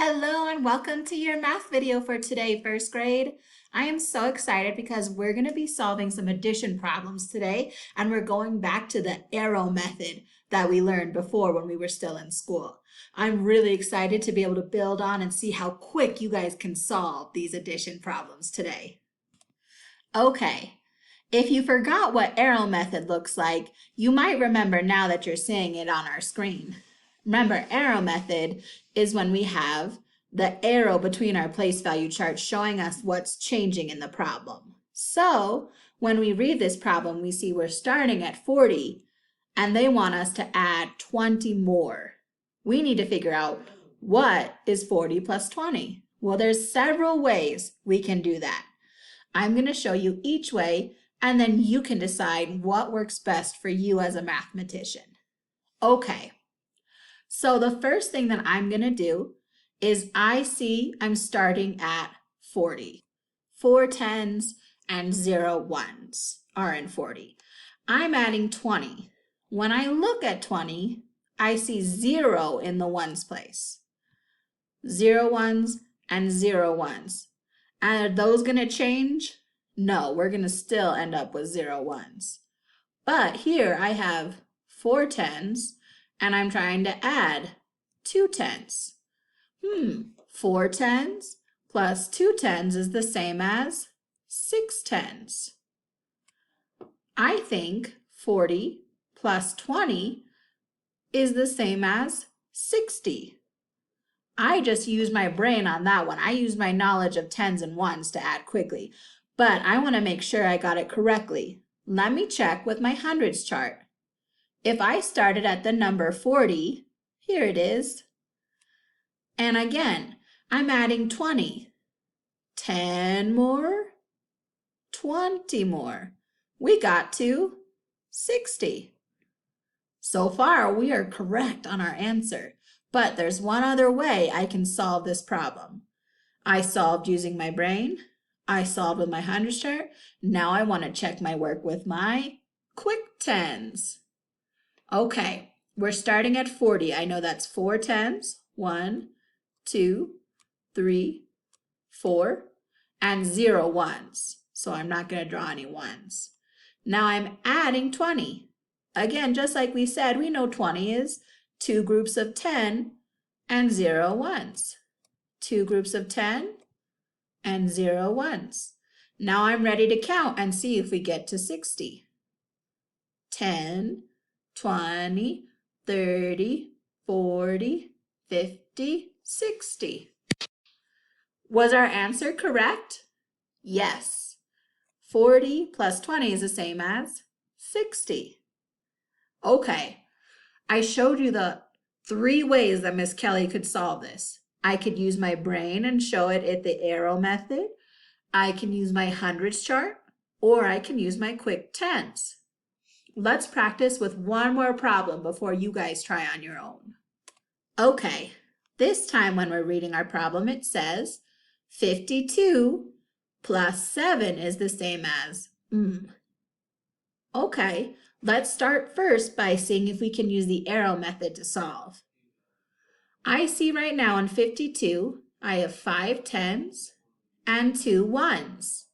Hello and welcome to your math video for today, first grade. I am so excited because we're going to be solving some addition problems today, and we're going back to the arrow method that we learned before when we were still in school. I'm really excited to be able to build on and see how quick you guys can solve these addition problems today. Okay, if you forgot what arrow method looks like, you might remember now that you're seeing it on our screen. Remember, arrow method is when we have the arrow between our place value charts showing us what's changing in the problem. So when we read this problem, we see we're starting at 40 and they want us to add 20 more. We need to figure out what is 40 plus 20. Well, there's several ways we can do that. I'm going to show you each way, and then you can decide what works best for you as a mathematician. Okay. So the first thing that I'm going to do is I'm starting at 40. 4 tens and 0 ones are in 40. I'm adding 20. When I look at 20, I see 0 in the ones place. 0 ones and 0 ones. And are those going to change? No, we're going to still end up with 0 ones. But here I have 4 tens. And I'm trying to add 2 tens. 4 tens plus 2 tens is the same as 6 tens. I think 40 plus 20 is the same as 60. I just used my brain on that one. I used my knowledge of tens and ones to add quickly, but I want to make sure I got it correctly. Let me check with my hundreds chart. If I started at the number 40, here it is. And again, I'm adding 20. 10 more, 20 more. We got to 60. So far, we are correct on our answer. But there's one other way I can solve this problem. I solved using my brain. I solved with my hundreds chart. Now I want to check my work with my quick tens. Okay, we're starting at 40. I know that's 4 tens, 1, 2, 3, 4, and 0 ones. So I'm not going to draw any ones. Now I'm adding 20. Again, just like we said, we know 20 is 2 groups of 10 and 0 ones. 2 groups of 10 and 0 ones. Now I'm ready to count and see if we get to 60. 10, 20, 30, 40, 50, 60. Was our answer correct? Yes. 40 plus 20 is the same as 60. Okay, I showed you the 3 ways that Miss Kelly could solve this. I could use my brain and show it at the arrow method. I can use my hundreds chart, or I can use my quick tens. Let's practice with one more problem before you guys try on your own. Okay, this time when we're reading our problem, it says 52 plus 7 is the same as Okay, let's start first by seeing if we can use the arrow method to solve. I see right now in 52, I have 5 tens and 2 ones.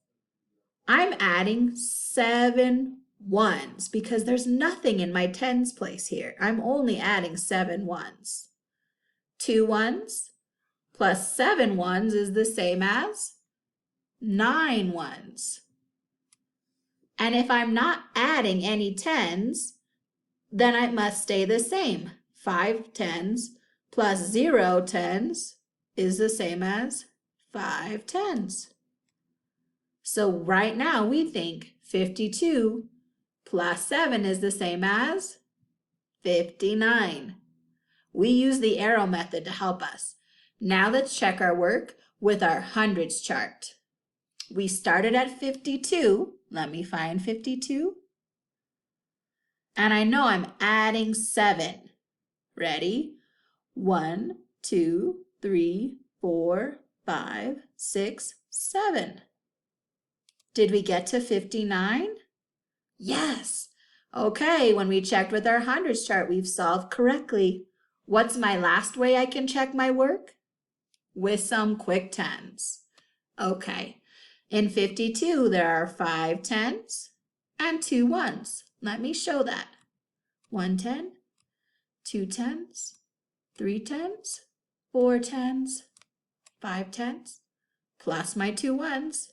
I'm adding 7 ones because there's nothing in my tens place here. I'm only adding 7 ones. 2 ones plus 7 ones is the same as 9 ones. And if I'm not adding any tens, then it must stay the same. 5 tens plus 0 tens is the same as 5 tens. So right now we think 52 plus 7 is the same as 59. We use the arrow method to help us. Now let's check our work with our hundreds chart. We started at 52. Let me find 52. And I know I'm adding 7. Ready? 1, 2, 3, 4, 5, 6, 7. Did we get to 59? Yes. Okay, when we checked with our hundreds chart, we've solved correctly. What's my last way I can check my work? with some quick tens. Okay, in 52, there are 5 tens and 2 ones. Let me show that. 1 10, 2 tens, 3 tens, 4 tens, 5 tens, plus my 2 ones.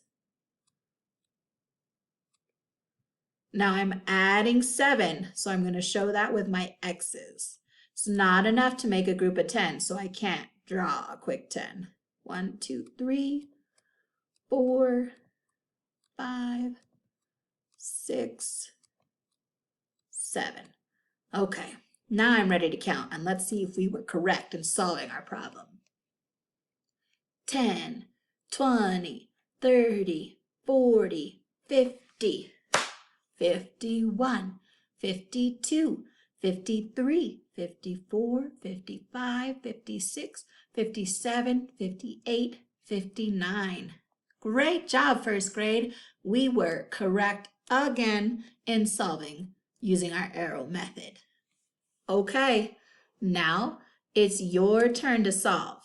Now I'm adding 7, so I'm going to show that with my X's. It's not enough to make a group of 10, so I can't draw a quick 10. 1, 2, 3, 4, 5, 6, 7. Okay, now I'm ready to count, and let's see if we were correct in solving our problem. 10, 20, 30, 40, 50, 51, 52, 53, 54, 55, 56, 57, 58, 59. Great job, first grade. We were correct again in solving using our arrow method. Okay, now it's your turn to solve.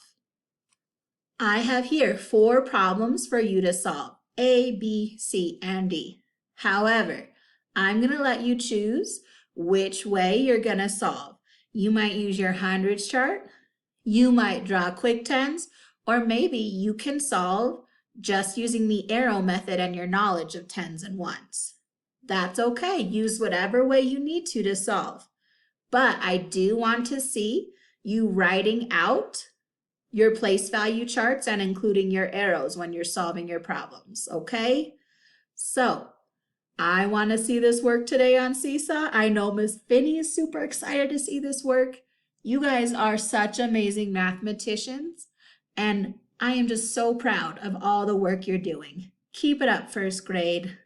I have here 4 problems for you to solve, A, B, C, and D. However, I'm going to let you choose which way you're going to solve. You might use your hundreds chart, you might draw quick tens, or maybe you can solve just using the arrow method and your knowledge of tens and ones. That's okay. Use whatever way you need to solve. But I do want to see you writing out your place value charts and including your arrows when you're solving your problems, okay? So I want to see this work today on Seesaw. I know Miss Finney is super excited to see this work. You guys are such amazing mathematicians, and I am just so proud of all the work you're doing. Keep it up, first grade.